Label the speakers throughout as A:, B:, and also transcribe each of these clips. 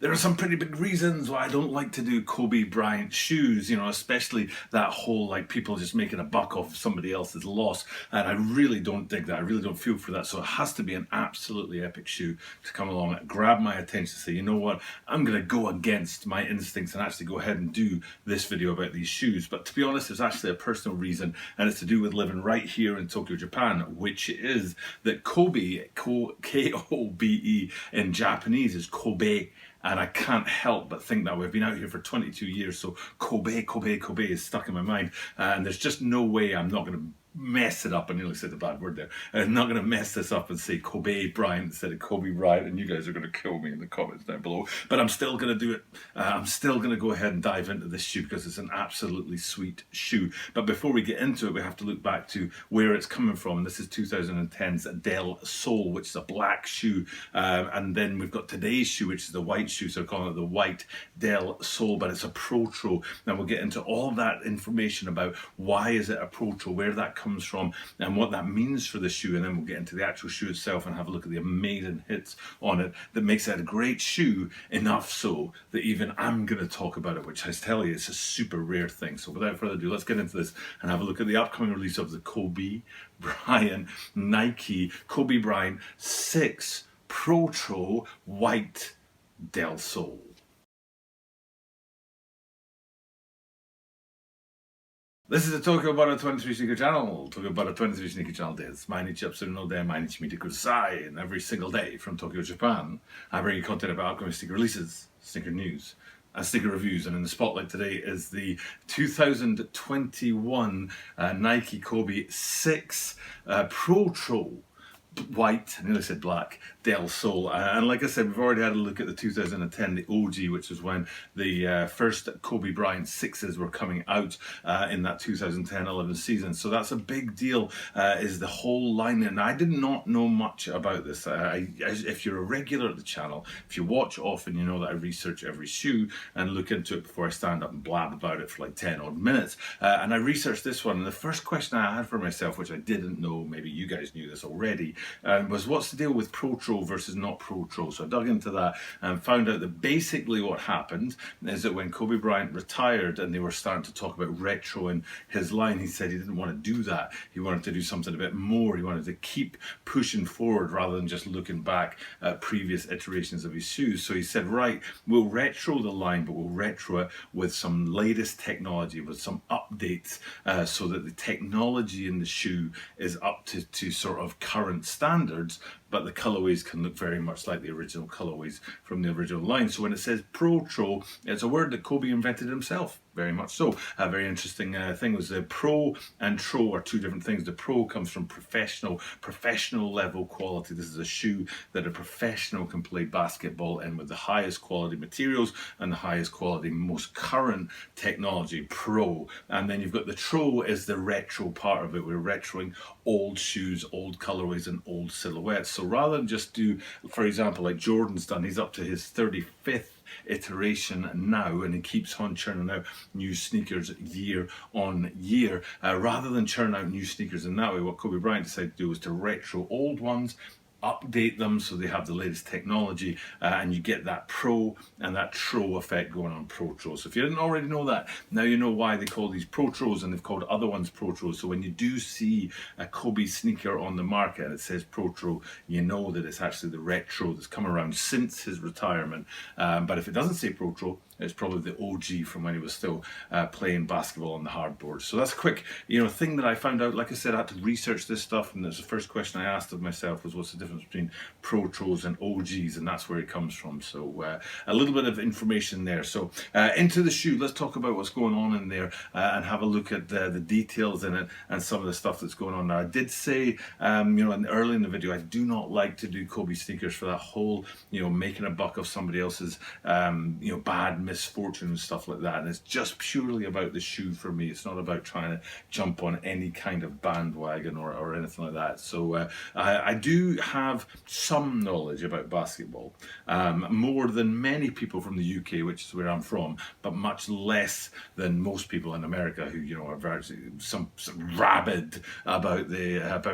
A: There are some pretty big reasons why I don't like to do Kobe Bryant shoes, especially that whole like people just making a buck off somebody else's loss. And I really don't dig that. I really don't feel for that. So it has to be an absolutely epic shoe to come along and grab my attention and say, you know what, I'm going to go against my instincts and actually go ahead and do this video about these shoes. But to be honest, there's actually a personal reason, and it's to do with living right here in Tokyo, Japan, which is that Kobe, K-O-B-E in Japanese is Kobe. And I can't help but think that we've been out here for 22 years, so Kobe is stuck in my mind. And there's just no way I'm not going to mess it up. I nearly said a bad word there. I'm not going to mess this up and say Kobe Bryant instead of Kobe Bryant, and you guys are going to kill me in the comments down below. But I'm still going to do it. I'm still going to go ahead and dive into this shoe because it's an absolutely sweet shoe. But before we get into it, we have to look back to where it's coming from. This is 2010's Del Sol, which is a black shoe. And then we've got today's shoe, which is the white shoe. So we're calling it the white Del Sol, but it's a Protro. Now we'll get into all that information about why is it a Protro, where that comes from and what that means for the shoe, and then we'll get into the actual shoe itself and have a look at the amazing hits on it that makes it a great shoe, enough so that even I'm going to talk about it, which I tell you, it's a super rare thing. So without further ado, let's get into this and have a look at the upcoming release of the Kobe Bryant Nike Kobe Bryant 6 Protro White Del Sol. This is the Tokyo Butter 23 Sneaker Channel. Tokyo Butter 23 Sneaker Channelです。毎日アップするので毎日見てください. And every single day from Tokyo, Japan, I bring you content about upcoming sneaker releases, sneaker news, and sneaker reviews. And in the spotlight today is the 2021 Nike Kobe 6 Protro white, I nearly said black, Del Sol. And like I said, we've already had a look at the 2010, the OG, which was when the first Kobe Bryant 6s were coming out in that 2010-11 season. So that's a big deal, is the whole line. And I did not know much about this. If you're a regular at the channel, if you watch often, you know that I research every shoe and look into it before I stand up and blab about it for like 10 odd minutes. And I researched this one, and the first question I had for myself, which I didn't know, maybe you guys knew this already, was what's the deal with Protro versus not Protro? So I dug into that and found out that basically what happened is that when Kobe Bryant retired and they were starting to talk about retro in his line, he said he didn't want to do that. He wanted to do something a bit more. He wanted to keep pushing forward rather than just looking back at previous iterations of his shoes. So he said, right, we'll retro the line, but we'll retro it with some latest technology, with some updates, so that the technology in the shoe is up to sort of current standards, but the colorways can look very much like the original colorways from the original line. So when it says Protro, it's a word that Kobe invented himself, very much so. A very interesting thing was the pro and tro are two different things. The pro comes from professional level quality. This is a shoe that a professional can play basketball in with the highest quality materials and the highest quality, most current technology, pro. And then you've got the tro is the retro part of it. We're retroing old shoes, old colorways and old silhouettes. So rather than just do, for example, like Jordan's done, he's up to his 35th iteration now, and he keeps on churning out new sneakers year on year. Rather than churn out new sneakers in that way, what Kobe Bryant decided to do was to retro old ones, update them so they have the latest technology, and you get that pro and that tro effect going on Protro. So if you didn't already know that, now you know why they call these Protros, and they've called other ones Protros. So when you do see a Kobe sneaker on the market and it says Protro, you know that it's actually the retro that's come around since his retirement. But if it doesn't say Protro, it's probably the OG from when he was still playing basketball on the hardboard. So that's a quick, thing that I found out. Like I said, I had to research this stuff, and that's the first question I asked of myself was, what's the difference between Protros and OGs? And that's where it comes from. So a little bit of information there. So into the shoe, let's talk about what's going on in there and have a look at the details in it and some of the stuff that's going on. Now, I did say, early in the video, I do not like to do Kobe sneakers for that whole, making a buck of somebody else's, bad misfortune and stuff like that. And it's just purely about the shoe for me. It's not about trying to jump on any kind of bandwagon or anything like that. So I do have have some knowledge about basketball, more than many people from the UK, which is where I'm from, but much less than most people in America who, you know, are very some rabid about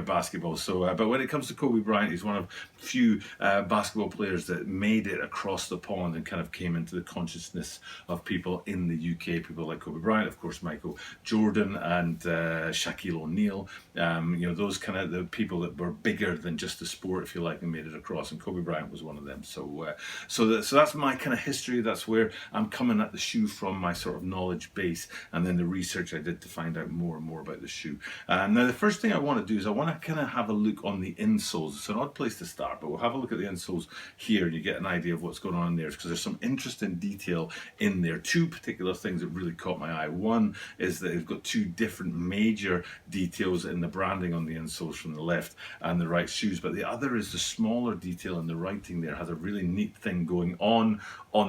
A: basketball. So, but when it comes to Kobe Bryant, he's one of few basketball players that made it across the pond and kind of came into the consciousness of people in the UK. People like Kobe Bryant, of course, Michael Jordan, and Shaquille O'Neal. You know, those kind of the people that were bigger than just the sport, if you like, and made it across. And Kobe Bryant was one of them. So, so that's my kind of history. That's where I'm coming at the shoe from, my sort of knowledge base, and then the research I did to find out more and more about the shoe. Now, the first thing I want to do is I want to kind of have a look on the insoles. It's an odd place to start, but we'll have a look at the insoles here, and you get an idea of what's going on in there, because there's some interesting detail in there. Two particular things that really caught my eye. One is that they've got two different major details in the branding on the insoles from the left and the right shoes, but the other is the smaller detail in the writing there has a really neat thing going on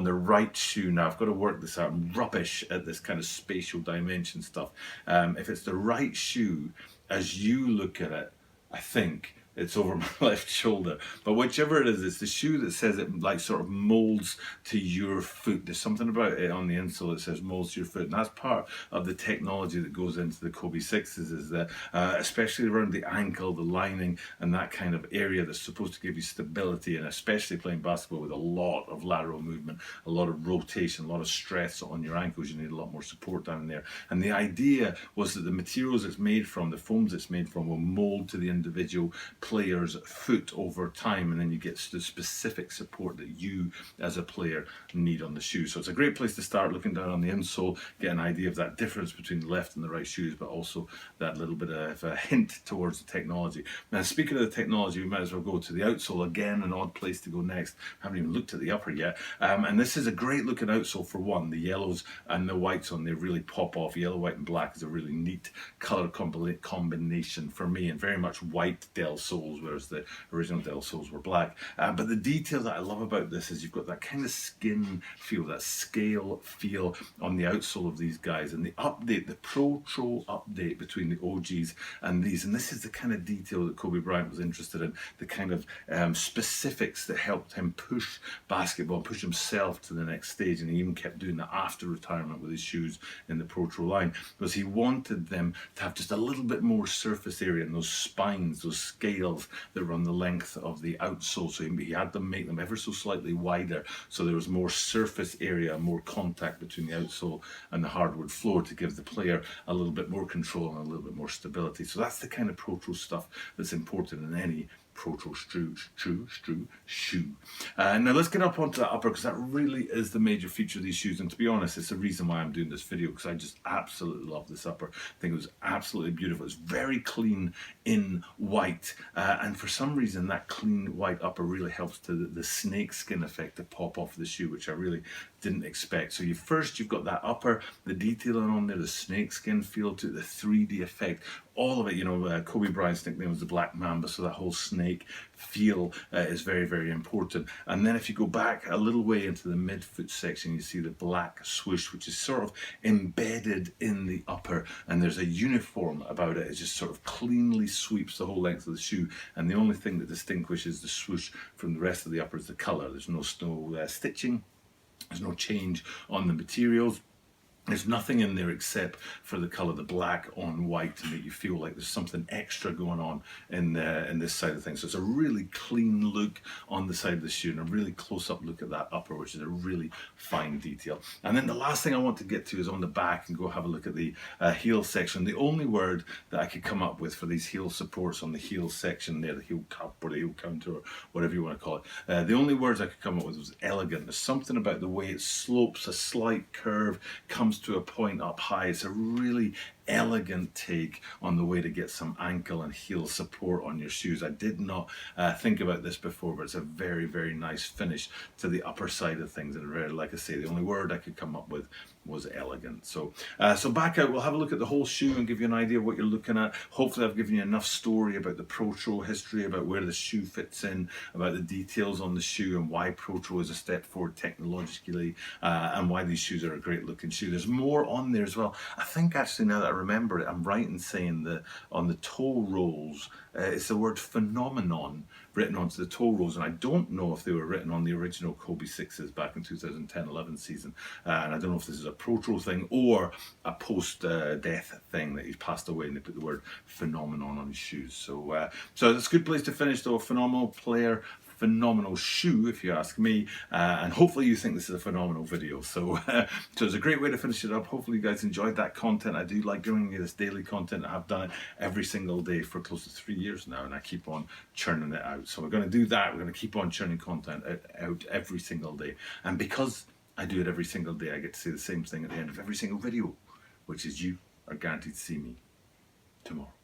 A: the right shoe. Now, I've got to work this out. I'm rubbish at this kind of spatial dimension stuff. If it's the right shoe, as you look at it, I think it's over my left shoulder, but whichever it is, it's the shoe that says it like sort of molds to your foot. There's something about it on the insole that says molds to your foot, and that's part of the technology that goes into the Kobe 6s, is that especially around the ankle, the lining, and that kind of area that's supposed to give you stability, and especially playing basketball with a lot of lateral movement, a lot of rotation, a lot of stress on your ankles, you need a lot more support down there. And the idea was that the materials it's made from, the foams it's made from, will mold to the individual player's foot over time, and then you get the specific support that you as a player need on the shoe. So it's a great place to start, looking down on the insole, get an idea of that difference between the left and the right shoes, but also that little bit of a hint towards the technology. Now, speaking of the technology, we might as well go to the outsole. Again, an odd place to go next. Haven't even looked at the upper yet. And this is a great looking outsole for one. The yellows and the whites on there really pop off. Yellow, white and black is a really neat color combination for me, and very much white Del soles, whereas the original Del soles were black. But the detail that I love about this is you've got that kind of skin feel, that scale feel on the outsole of these guys, and the update, the Protro update between the OGs and these. And this is the kind of detail that Kobe Bryant was interested in, the kind of specifics that helped him push basketball, push himself to the next stage. And he even kept doing that after retirement with his shoes in the Protro line, because he wanted them to have just a little bit more surface area and those spines, those scales that run the length of the outsole. So he had to make them ever so slightly wider, so there was more surface area, more contact between the outsole and the hardwood floor to give the player a little bit more control and a little bit more stability. So that's the kind of Protro stuff that's important in any Protro shoe. Now let's get up onto that upper, because that really is the major feature of these shoes, and to be honest, it's the reason why I'm doing this video, because I just absolutely love this upper. I think it was absolutely beautiful. It's very clean in white, and for some reason that clean white upper really helps to the snake skin effect to pop off the shoe, which I really didn't expect. So you've got that upper, the detailing on there, the snake skin feel to it, the 3D effect, all of it. You know, Kobe Bryant's nickname was the Black Mamba, so that whole snake feel is very, very important. And then if you go back a little way into the midfoot section, you see the black swoosh, which is sort of embedded in the upper, and there's a uniform about it. It just sort of cleanly sweeps the whole length of the shoe, and the only thing that distinguishes the swoosh from the rest of the upper is the color. There's no stitching, there's no change on the materials. There's nothing in there except for the colour, the black on white, to make you feel like there's something extra going on in this side of things. So it's a really clean look on the side of the shoe, and a really close-up look at that upper, which is a really fine detail. And then the last thing I want to get to is on the back, and go have a look at the heel section. The only word that I could come up with for these heel supports on the heel section there, the heel cup or the heel counter or whatever you want to call it, the only words I could come up with was elegant. There's something about the way it slopes, a slight curve, comes to a point up high. It's a really elegant take on the way to get some ankle and heel support on your shoes. I did not think about this before, but it's a very, very nice finish to the upper side of things. And very, like I say, the only word I could come up with was elegant. So back out, we'll have a look at the whole shoe and give you an idea of what you're looking at. Hopefully I've given you enough story about the Protro history, about where the shoe fits in, about the details on the shoe, and why Protro is a step forward technologically, and why these shoes are a great looking shoe. There's more on there as well. I think actually, now that I remember it, I'm right in saying that on the toe rolls, it's the word phenomenon written onto the toe rolls, and I don't know if they were written on the original Kobe 6s back in 2010-11 season, and I don't know if this is a Protro thing or a post-death thing that he's passed away and they put the word phenomenon on his shoes. So it's a good place to finish though. Phenomenal player, phenomenal shoe, if you ask me, and hopefully you think this is a phenomenal video. So it's a great way to finish it up. Hopefully you guys enjoyed that content. I do like bringing you this daily content. I have done it every single day for close to 3 years now, and I keep on churning it out. So we're going to do that. We're going to keep on churning content out every single day, and because I do it every single day, I get to say the same thing at the end of every single video, which is you are guaranteed to see me tomorrow.